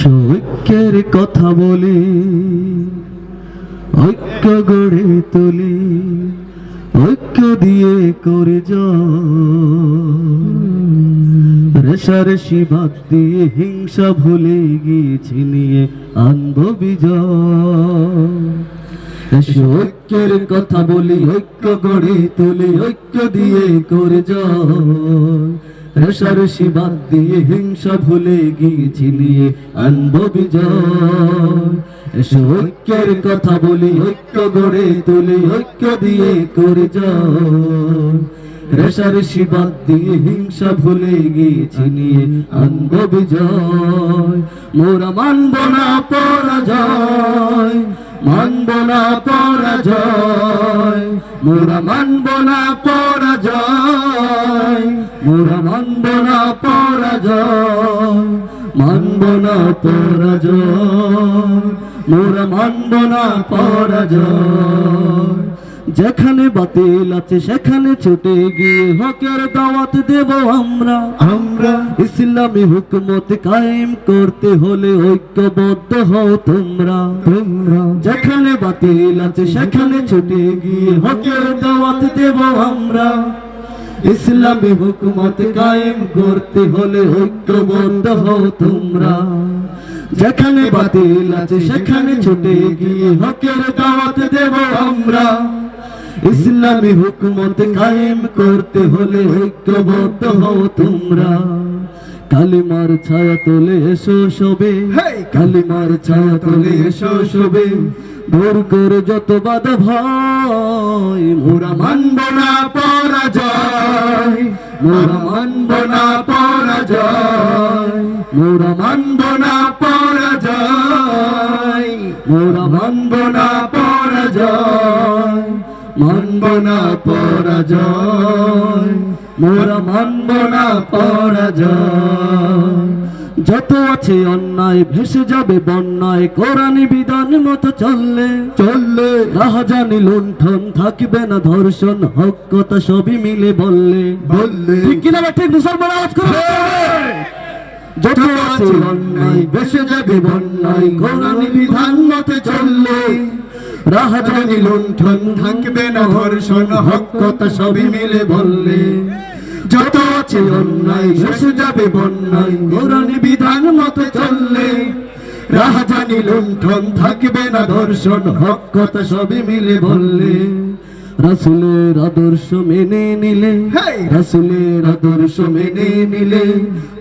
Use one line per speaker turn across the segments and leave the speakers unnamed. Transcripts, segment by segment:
ঐক্যের কথা বলি, ঐক্য গড়ে তুলি, ঐক্য দিয়ে করে রেশারেশি বাদ দিয়ে হিংসা ভুলে গিয়েছি নিয়ে আনবো বিজয়। ঐক্যের কথা বলি, ঐক্য গড়ে তুলি, ঐক্য দিয়ে করে রেশারেশি বাদ দিয়ে হিংসা ভুলে গিয়েছি নিয়ে আনবো বিজয়। ঐক্যের কথা বলি, ঐক্য গড়ে তুলি, ঐক্য দিয়ে করে রেশারেশি বাদ দিয়ে হিংসা ভুলে গিয়েছি নিয়ে আনবো বিজয়। মোরা মানব না পরাজয়, মানব না পরাজয়, মোরা মানব না পরাজয়, মোরা মানব না পরাজয়, মানব না পরাজয়, মোরা মানব না পরাজয়। যেখানে বাতিল আছে সেখানে ছুটে গিয়ে হকের দাওয়াত দেব আমরা। ইসলামী হুকুমত কায়েম করতে হলে ঐক্যবদ্ধ হও তোমরা। যেখানে বাতিল আছে সেখানে ছুটে গিয়ে হকের দাওয়াত দেব আমরা। ইসলামী হুকুমত কায়েম করতে হলে ঐক্যবদ্ধ হও তোমরা। যেখানে বাতিল আছে সেখানে ছুটে গিয়ে হকের দাওয়াত দেব আমরা। ইসলামী হুকুমত কায়েম করতে হলে ঐক্যবদ্ধ হও তোমরা। কালিমার ছায়া তোলে এসো সবে, কালিমার ছায়া তোলে এসো সবে, দূর করে যত বাধা ভয়। মোরা মানব না পরাজয়, মোরা মানব না পরাজয়, মোরা মানব না পরাজয়, মোরা মানব না পরাজয়, মানব না পরাজয়, মোরা মানব না পরাজয়। যত আছে অন্যায় ভেসে যাবে বন্যায়, কোরআনী বিধান মতো চললে চললে রাহাজানি লুণ্ঠন থাকবে না ধর্ষণ, হক কথা সবই মিলে বললে বললে। ঠিক কিনা ঠিক মুসলমান আওয়াজ করো। যত আছে অন্যায় ভেসে যাবে বন্যায়, কোরআনী বিধান মতো চললে রাহাজানি লুণ্ঠন থাকবে না ধর্ষণ, হক কথা সবই মিলে বললে। যত আছে অন্যায় ভেসে যাবে বন্যায়, কোরআনী বিধান মতো চললে রাহাজানি লুণ্ঠন থাকবে না ধর্ষণ, হক কথা সবই মিলে বললে। রাসূলের আদর্শ মেনে নিলে, রাসূলের আদর্শ মেনে নিলে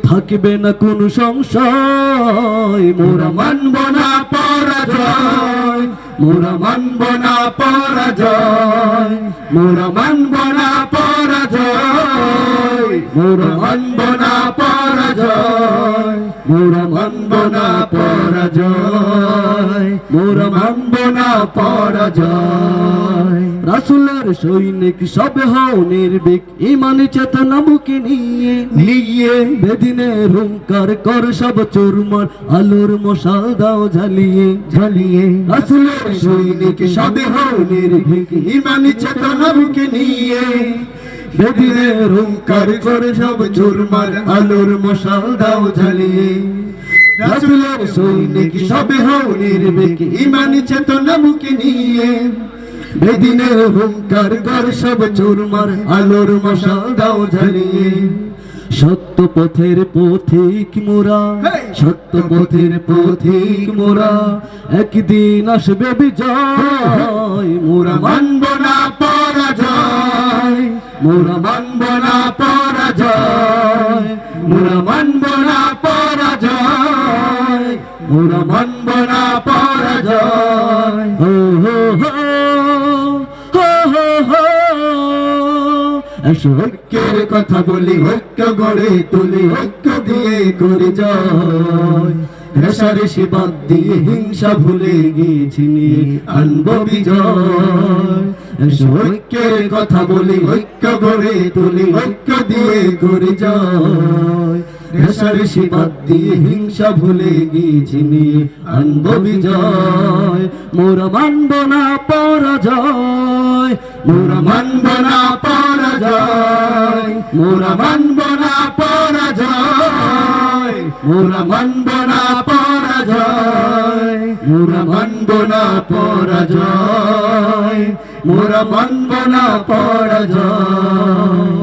থাকবে না কোনো সংশয়। মোরা মানব না পরাজয়, মোরা মানব না পরাজয়, মোরা মানব না পরাজয়, মোরা মানব না পরাজয়, মোরা মানব না পরাজয়, মোরা মানব না পরাজয়। রাসূলের সৈনিক সবে হও নির্ভীক, ইমানি চেতনা বুকে নিয়ে নিয়ে বেদিনের হুঙ্কার কর সব চুরমার, আলোর মশাল দাও জ্বালিয়ে জ্বালিয়ে। রাসূলের সৈনিক সবে হও নির্ভীক, ইমানি চেতনা বুকে নিয়ে বেদিনের হুঙ্কার কর সব চুরমার, আলোর মশাল দাও জ্বালিয়ে। রাসূলের সৈনিক সবে হও নির্ভীক, ইমানি চেতনা বুকে নিয়ে বেদিনের হুঙ্কার কর সব চুরমার, আলোর মশাল দাও জ্বালিয়ে। সত্য পথের পথিক মোরা, সত্য পথের পথিক মোরা, একদিন আসবে বিজয়। মোরা মানব না পরাজয়, মোরা মানব না পরাজয়, মোরা মানব না পরাজয়, মোরা মানব না পরাজয়। হো হো হো ঐক্যের কথা বলি, ঐক্য গড়ে তুলি, ঐক্য দিয়ে করে রেশারেশি বাদ দিয়ে হিংসা ভুলে গিয়েছি নিয়ে আনবো বিজয়। ঐক্যের কথা বলি, ঐক্য গড়ে তুলি, ঐক্য দিয়ে করে রেশারেশি বাদ দিয়ে হিংসা ভুলে গিয়েছি নিয়ে আনবো বিজয়। মোরা মানব না পরাজয়, মোরা মানব না পরাজয়, মোরা মানব না পরাজয়, মোরা মানব না পরাজয়, মোরা মানব না পরাজয়, মোরা মানব না পরাজয়।